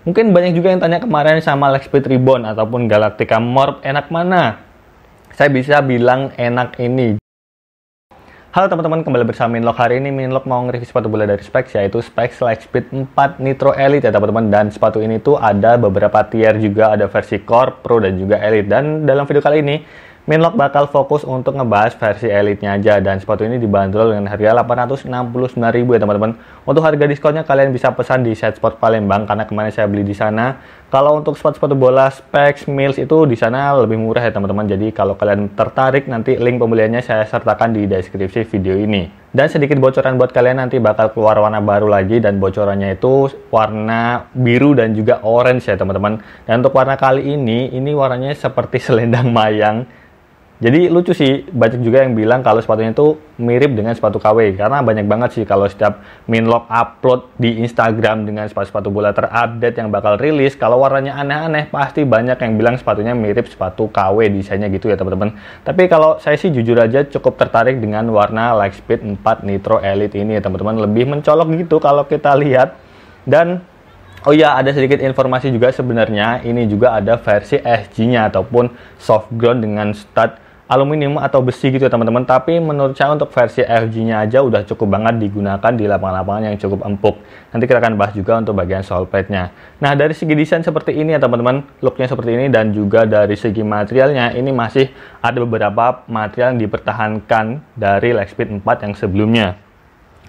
Mungkin banyak juga yang tanya kemarin sama Lightspeed Ribbon ataupun Galactica Morph, enak mana? Saya bisa bilang enak ini. Halo teman-teman, kembali bersama Minlock. Hari ini Minlock mau nge-review sepatu bola dari Specs, yaitu Specs Lightspeed 4 Nitro Elite ya teman-teman. Dan sepatu ini tuh ada beberapa tier juga, ada versi Core, Pro, dan juga Elite. Dan dalam video kali ini Minlock bakal fokus untuk ngebahas versi Elite-nya aja. Dan sepatu ini dibanderol dengan harga 869.000 ya teman-teman. Untuk harga diskonnya kalian bisa pesan di Set Sport Palembang, karena kemarin saya beli di sana. Kalau untuk sepatu-sepatu bola Specs Mills itu di sana lebih murah ya teman-teman. Jadi kalau kalian tertarik, nanti link pembeliannya saya sertakan di deskripsi video ini. Dan sedikit bocoran buat kalian, nanti bakal keluar warna baru lagi, dan bocorannya itu warna biru dan juga orange ya teman-teman. Dan untuk warna kali ini warnanya seperti selendang mayang. Jadi lucu sih, banyak juga yang bilang kalau sepatunya itu mirip dengan sepatu KW. Karena banyak banget sih kalau setiap Minlock upload di Instagram dengan sepatu-sepatu bola terupdate yang bakal rilis, kalau warnanya aneh-aneh, pasti banyak yang bilang sepatunya mirip sepatu KW, desainnya gitu ya teman-teman. Tapi kalau saya sih jujur aja cukup tertarik dengan warna Lightspeed 4 Nitro Elite ini ya teman-teman. Lebih mencolok gitu kalau kita lihat. Dan oh iya, ada sedikit informasi juga sebenarnya, ini juga ada versi SG-nya ataupun soft ground dengan stud aluminium atau besi gitu ya teman-teman. Tapi menurut saya untuk versi FG-nya aja udah cukup banget digunakan di lapangan-lapangan yang cukup empuk. Nanti kita akan bahas juga untuk bagian sole plate-nya. Nah, dari segi desain seperti ini ya teman-teman, looknya seperti ini, dan juga dari segi materialnya, ini masih ada beberapa material yang dipertahankan dari Lightspeed 4 yang sebelumnya,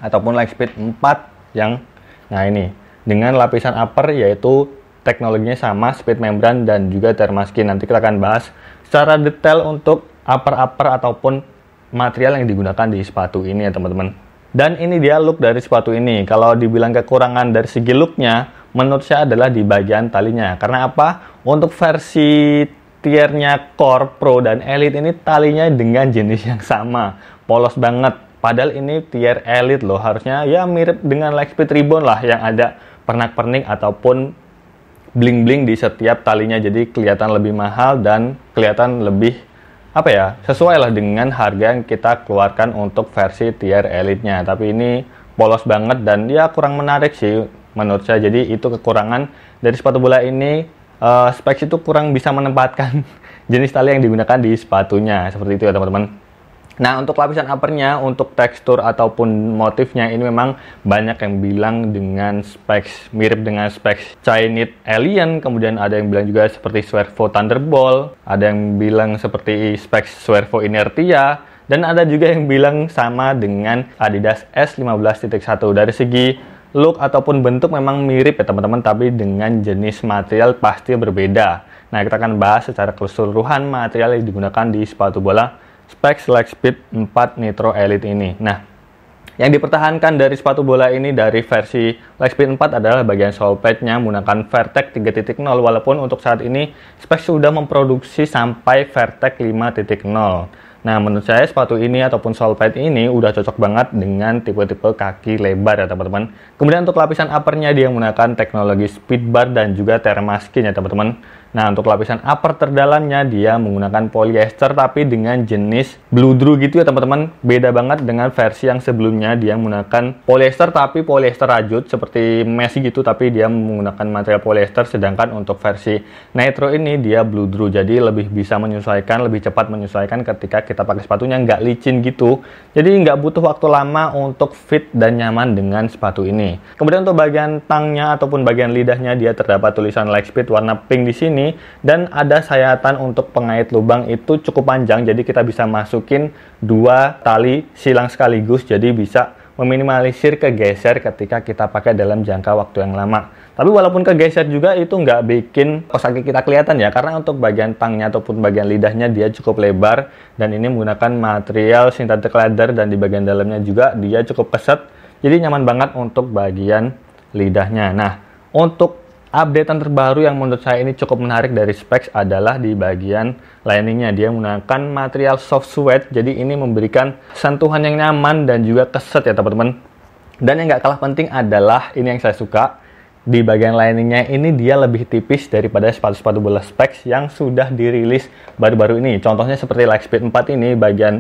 ataupun Lightspeed 4 yang, nah ini, dengan lapisan upper yaitu teknologinya sama, speed membran dan juga thermaskin. Nanti kita akan bahas secara detail untuk upper ataupun material yang digunakan di sepatu ini ya teman-teman. Dan ini dia look dari sepatu ini. Kalau dibilang kekurangan dari segi looknya, menurut saya adalah di bagian talinya. Karena apa? Untuk versi tiernya Core, Pro, dan Elite ini talinya dengan jenis yang sama, polos banget. Padahal ini tier Elite loh, harusnya ya mirip dengan Lightspeed Ribbon lah, yang ada pernak-pernik ataupun bling-bling di setiap talinya. Jadi kelihatan lebih mahal dan kelihatan lebih apa ya, sesuai lah dengan harga yang kita keluarkan untuk versi tier Elite-nya. Tapi ini polos banget dan ya kurang menarik sih menurut saya. Jadi itu kekurangan dari sepatu bola ini. Specs itu kurang bisa menempatkan jenis tali yang digunakan di sepatunya, seperti itu ya teman-teman. Nah, untuk lapisan uppernya, untuk tekstur ataupun motifnya, ini memang banyak yang bilang dengan specs mirip dengan specs Chinese Alien. Kemudian ada yang bilang juga seperti Swervo Thunderbolt, ada yang bilang seperti specs Swervo Inertia, dan ada juga yang bilang sama dengan Adidas S15.1. Dari segi look ataupun bentuk memang mirip ya teman-teman, tapi dengan jenis material pasti berbeda. Nah, kita akan bahas secara keseluruhan material yang digunakan di sepatu bola Specs Lightspeed 4 Nitro Elite ini. Nah, yang dipertahankan dari sepatu bola ini dari versi Lightspeed 4 adalah bagian sole plate-nya menggunakan Vertec 3.0, walaupun untuk saat ini Specs sudah memproduksi sampai Vertec 5.0. Nah, menurut saya sepatu ini ataupun sole plate ini udah cocok banget dengan tipe-tipe kaki lebar ya teman-teman. Kemudian untuk lapisan uppernya dia menggunakan teknologi speed bar dan juga thermaskin ya teman-teman. Nah, untuk lapisan upper terdalamnya dia menggunakan polyester tapi dengan jenis bludru gitu ya teman-teman. Beda banget dengan versi yang sebelumnya, dia menggunakan polyester tapi polyester rajut seperti mesh gitu, tapi dia menggunakan material polyester. Sedangkan untuk versi Nitro ini dia bludru, jadi lebih bisa menyesuaikan, lebih cepat menyesuaikan ketika kita pakai sepatunya, nggak licin gitu. Jadi nggak butuh waktu lama untuk fit dan nyaman dengan sepatu ini. Kemudian untuk bagian tangnya ataupun bagian lidahnya dia terdapat tulisan Lightspeed warna pink di sini. Dan ada sayatan untuk pengait lubang itu cukup panjang, jadi kita bisa masukin 2 tali silang sekaligus, jadi bisa meminimalisir kegeser ketika kita pakai dalam jangka waktu yang lama. Tapi walaupun kegeser juga itu nggak bikin kos kaki kita kelihatan ya, karena untuk bagian tangnya ataupun bagian lidahnya dia cukup lebar dan ini menggunakan material synthetic leather, dan di bagian dalamnya juga dia cukup keset, jadi nyaman banget untuk bagian lidahnya. Nah, untuk updatean terbaru yang menurut saya ini cukup menarik dari Specs adalah di bagian liningnya. Dia menggunakan material soft suede, jadi ini memberikan sentuhan yang nyaman dan juga keset ya teman-teman. Dan yang nggak kalah penting adalah ini yang saya suka, di bagian liningnya ini dia lebih tipis daripada sepatu-sepatu bola Specs yang sudah dirilis baru-baru ini. Contohnya seperti Lightspeed 4 ini, bagian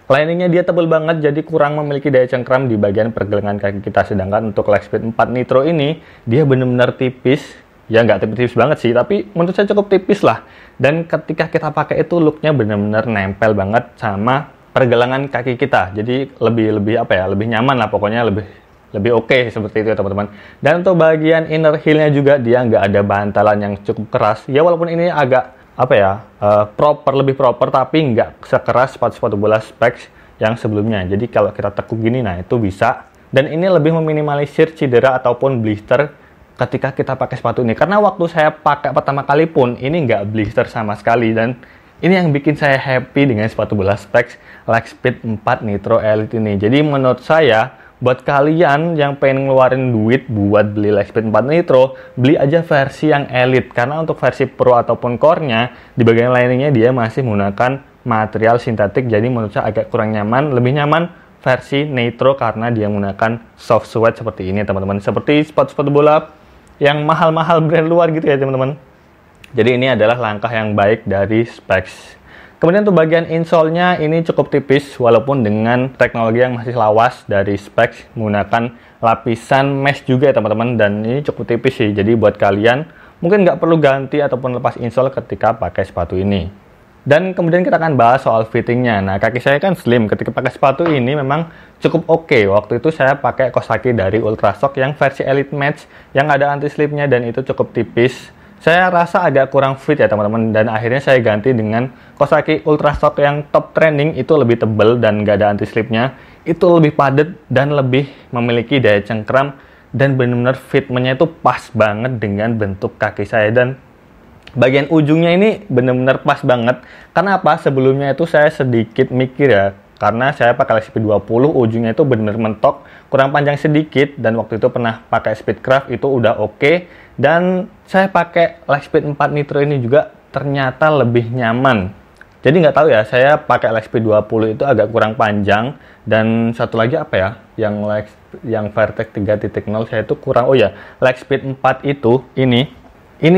Liningnya dia tebal banget, jadi kurang memiliki daya cengkram di bagian pergelangan kaki kita. Sedangkan untuk Lightspeed 4 Nitro ini, dia benar-benar tipis. Ya nggak tipis-tipis banget sih, tapi menurut saya cukup tipis lah. Dan ketika kita pakai itu, looknya benar-benar nempel banget sama pergelangan kaki kita. Jadi lebih nyaman lah, pokoknya lebih oke seperti itu ya teman-teman. Dan untuk bagian inner heel-nya juga, dia nggak ada bantalan yang cukup keras. Ya walaupun ini agak lebih proper, tapi nggak sekeras sepatu-sepatu bola Specs yang sebelumnya. Jadi kalau kita tekuk gini, nah itu bisa. Dan ini lebih meminimalisir cedera ataupun blister ketika kita pakai sepatu ini. Karena waktu saya pakai pertama kali pun, ini nggak blister sama sekali. Dan ini yang bikin saya happy dengan sepatu bola Specs Lightspeed 4 Nitro Elite ini. Jadi menurut saya, buat kalian yang pengen ngeluarin duit buat beli Lightspeed 4 Nitro, beli aja versi yang Elite. Karena untuk versi Pro ataupun Core-nya, di bagian liningnya dia masih menggunakan material sintetik. Jadi menurut saya agak kurang nyaman. Lebih nyaman versi Nitro karena dia menggunakan soft suede seperti ini teman-teman. Seperti sepatu-sepatu bola yang mahal-mahal brand luar gitu ya teman-teman. Jadi ini adalah langkah yang baik dari Specs. Kemudian untuk bagian insole-nya ini cukup tipis, walaupun dengan teknologi yang masih lawas dari Specs menggunakan lapisan mesh juga ya teman-teman. Dan ini cukup tipis sih, jadi buat kalian mungkin nggak perlu ganti ataupun lepas insole ketika pakai sepatu ini. Dan kemudian kita akan bahas soal fittingnya. Nah, kaki saya kan slim, ketika pakai sepatu ini memang cukup oke. Waktu itu saya pakai Kosaki dari Ultrasoft yang versi Elite Match yang ada anti-slipnya dan itu cukup tipis. Saya rasa agak kurang fit ya teman-teman, dan akhirnya saya ganti dengan Kosaki Ultrasoft yang top trending. Itu lebih tebal dan nggak ada anti-slipnya. Itu lebih padat dan lebih memiliki daya cengkram, dan benar-benar fitmentnya itu pas banget dengan bentuk kaki saya. Dan bagian ujungnya ini benar-benar pas banget. Karena apa? Sebelumnya itu saya sedikit mikir ya, karena saya pakai Lightspeed 20, ujungnya itu benar-benar mentok, kurang panjang sedikit. Dan waktu itu pernah pakai Speedcraft, itu udah oke. Dan saya pakai Lightspeed 4 Nitro ini juga ternyata lebih nyaman. Jadi nggak tahu ya, saya pakai Lightspeed 20 itu agak kurang panjang. Dan satu lagi yang Vertex 3.0 saya itu kurang, Lightspeed 4 itu ini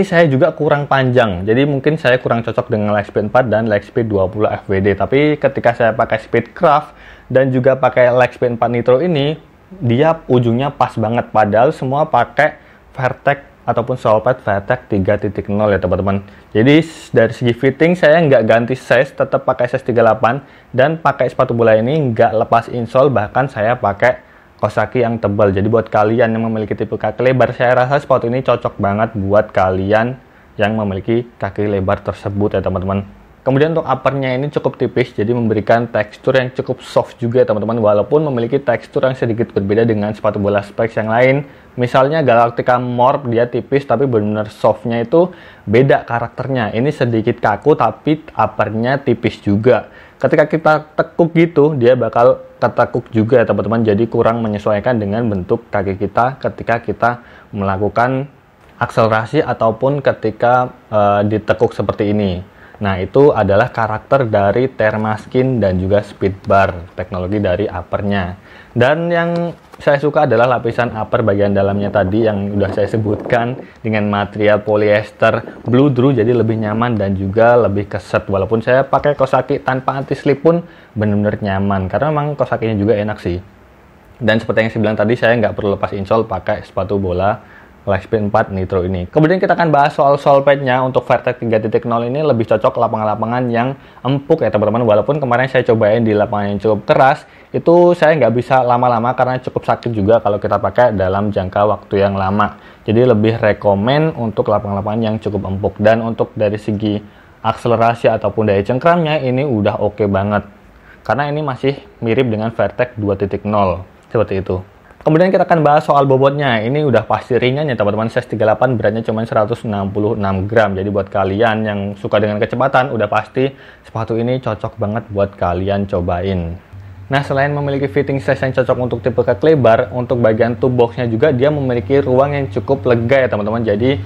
saya juga kurang panjang. Jadi mungkin saya kurang cocok dengan Lightspeed 4 dan Lightspeed 20 FWD. Tapi ketika saya pakai Speedcraft dan juga pakai Lightspeed 4 Nitro ini, dia ujungnya pas banget. Padahal semua pakai Vertex ataupun Soulpad Vertex 3.0 ya teman-teman. Jadi dari segi fitting saya nggak ganti size, tetap pakai size 38. Dan pakai sepatu bola ini nggak lepas insole, bahkan saya pakai Kosaki yang tebal. Jadi buat kalian yang memiliki tipe kaki lebar, saya rasa sepatu ini cocok banget buat kalian yang memiliki kaki lebar tersebut ya teman-teman. Kemudian untuk uppernya ini cukup tipis, jadi memberikan tekstur yang cukup soft juga ya teman-teman, walaupun memiliki tekstur yang sedikit berbeda dengan sepatu bola Specs yang lain. Misalnya Galactica Morph, dia tipis tapi benar-benar softnya itu beda karakternya. Ini sedikit kaku tapi uppernya tipis juga. Ketika kita tekuk gitu, dia bakal ketekuk juga ya teman-teman, jadi kurang menyesuaikan dengan bentuk kaki kita ketika kita melakukan akselerasi ataupun ketika ditekuk seperti ini. Nah, itu adalah karakter dari Thermaskin dan juga Speedbar, teknologi dari uppernya. Dan yang saya suka adalah lapisan upper bagian dalamnya tadi yang udah saya sebutkan dengan material polyester Blue Drew, jadi lebih nyaman dan juga lebih keset. Walaupun saya pakai Kosaki tanpa anti-slip pun benar-benar nyaman, karena memang Kosakinya juga enak sih. Dan seperti yang saya bilang tadi, saya nggak perlu lepas insole pakai sepatu bola Lightspeed 4 Nitro ini. Kemudian kita akan bahas soal soulpad-nya. Untuk Vertex 3.0 ini lebih cocok lapangan-lapangan yang empuk ya teman-teman. Walaupun kemarin saya cobain di lapangan yang cukup keras, itu saya nggak bisa lama-lama karena cukup sakit juga kalau kita pakai dalam jangka waktu yang lama. Jadi lebih rekomen untuk lapangan-lapangan yang cukup empuk. Dan untuk dari segi akselerasi ataupun daya cengkramnya ini udah oke banget. Karena ini masih mirip dengan Vertex 2.0 seperti itu. Kemudian kita akan bahas soal bobotnya. Ini udah pasti ringan ya teman-teman. Size 38 beratnya cuma 166 gram. Jadi buat kalian yang suka dengan kecepatan, udah pasti sepatu ini cocok banget buat kalian cobain. Nah, selain memiliki fitting size yang cocok untuk tipe kaki lebar, untuk bagian toe boxnya juga dia memiliki ruang yang cukup lega ya teman-teman. Jadi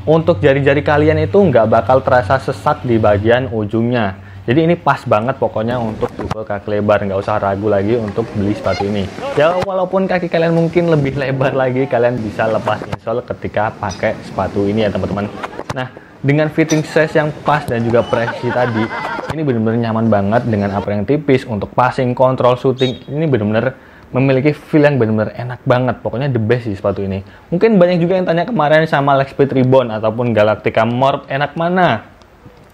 untuk jari-jari kalian itu nggak bakal terasa sesak di bagian ujungnya. Jadi ini pas banget pokoknya untuk tipe kaki lebar, nggak usah ragu lagi untuk beli sepatu ini. Ya walaupun kaki kalian mungkin lebih lebar lagi, kalian bisa lepas insole ketika pakai sepatu ini ya teman-teman. Nah, dengan fitting size yang pas dan juga presisi tadi, Ini benar-benar nyaman banget dengan upper yang tipis untuk passing, control, shooting. Ini benar-benar memiliki feel yang benar-benar enak banget. Pokoknya the best sih sepatu ini. Mungkin banyak juga yang tanya kemarin sama Lightspeed Reborn ataupun Galactica Morph enak mana?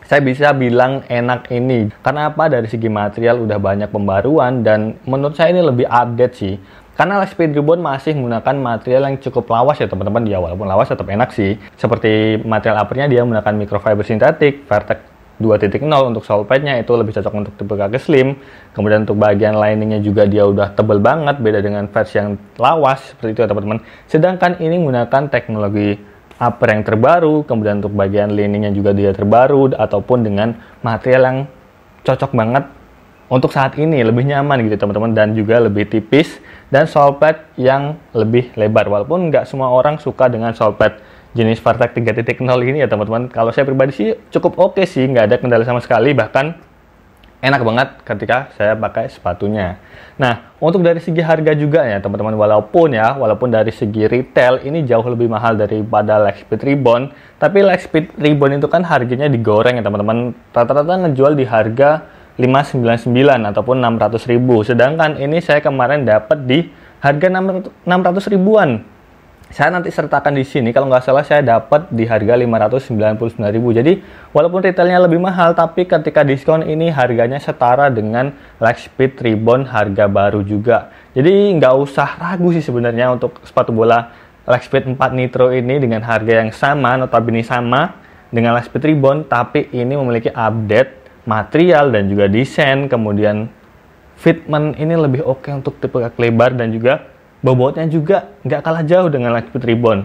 Saya bisa bilang enak ini. Karena apa? Dari segi material udah banyak pembaruan dan menurut saya ini lebih update sih. Karena Lightspeed Reborn masih menggunakan material yang cukup lawas ya teman-teman. Ya walaupun lawas tetap enak sih. Seperti material uppernya dia menggunakan microfiber sintetik, Vertex 2.0 untuk sole pad-nya itu lebih cocok untuk tipe kaki slim. Kemudian untuk bagian liningnya juga dia udah tebel banget, beda dengan versi yang lawas seperti itu ya teman-teman. Sedangkan ini menggunakan teknologi upper yang terbaru, kemudian untuk bagian liningnya juga dia terbaru, ataupun dengan material yang cocok banget untuk saat ini, lebih nyaman gitu teman-teman, dan juga lebih tipis, dan sole pad yang lebih lebar. Walaupun nggak semua orang suka dengan sole pad jenis Vertex 3.0 ini ya teman-teman. Kalau saya pribadi sih cukup oke sih, nggak ada kendala sama sekali, bahkan enak banget ketika saya pakai sepatunya. Nah, untuk dari segi harga juga ya teman-teman, walaupun dari segi retail ini jauh lebih mahal daripada Lightspeed Reborn, tapi Lightspeed Reborn itu kan harganya digoreng ya teman-teman. Rata-rata ngejual di harga 599 ataupun 600.000. Sedangkan ini saya kemarin dapat di harga 600 ribuan. Saya nanti sertakan di sini, kalau nggak salah saya dapat di harga 599.000. Jadi walaupun retailnya lebih mahal, tapi ketika diskon ini harganya setara dengan Lightspeed Reborn harga baru juga. Jadi nggak usah ragu sih sebenarnya untuk sepatu bola Lightspeed 4 Nitro ini dengan harga yang sama, notabene sama dengan Lightspeed Reborn, tapi ini memiliki update material dan juga desain, kemudian fitment ini lebih oke untuk tipe kaki lebar, dan juga bobotnya juga nggak kalah jauh dengan Lightspeed Reborn.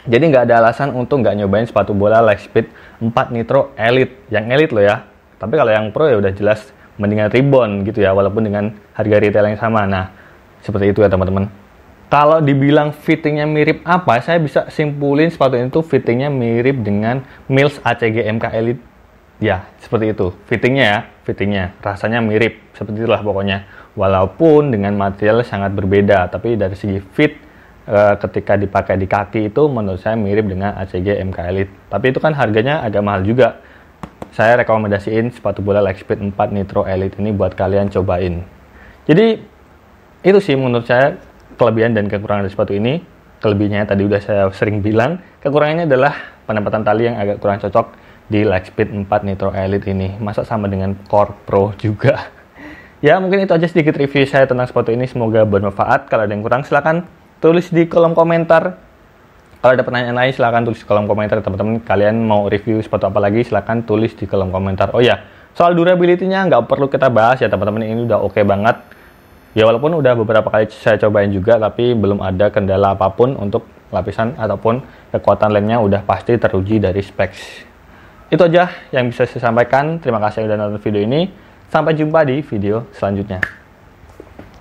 Jadi nggak ada alasan untuk nggak nyobain sepatu bola Lightspeed 4 Nitro Elite. Yang Elite loh ya. Tapi kalau yang Pro ya udah jelas mendingan Reborn gitu ya, walaupun dengan harga retail yang sama. Nah, seperti itu ya teman-teman. Kalau dibilang fittingnya mirip apa, saya bisa simpulin sepatu itu fittingnya mirip dengan Mills ACG MK Elite. Ya, seperti itu. Fittingnya. Rasanya mirip. Seperti itulah pokoknya. Walaupun dengan material sangat berbeda, tapi dari segi fit ketika dipakai di kaki itu menurut saya mirip dengan ACG MK Elite. Tapi itu kan harganya agak mahal juga. Saya rekomendasiin sepatu bola Lightspeed 4 Nitro Elite ini buat kalian cobain. Jadi itu sih menurut saya kelebihan dan kekurangan dari sepatu ini. Kelebihannya tadi udah saya sering bilang. Kekurangannya adalah penempatan tali yang agak kurang cocok di Lightspeed 4 Nitro Elite ini. Masa sama dengan Core Pro juga. Ya, mungkin itu aja sedikit review saya tentang sepatu ini. Semoga bermanfaat. Kalau ada yang kurang, silahkan tulis di kolom komentar. Kalau ada pertanyaan lain, silahkan tulis di kolom komentar. Teman-teman, kalian mau review sepatu apa lagi, silahkan tulis di kolom komentar. Oh ya, soal durability-nya nggak perlu kita bahas ya teman-teman. Ini udah oke banget. Ya, walaupun udah beberapa kali saya cobain juga, tapi belum ada kendala apapun untuk lapisan ataupun kekuatan lemnya udah pasti teruji dari specs. Itu aja yang bisa saya sampaikan. Terima kasih sudah nonton video ini. Sampai jumpa di video selanjutnya.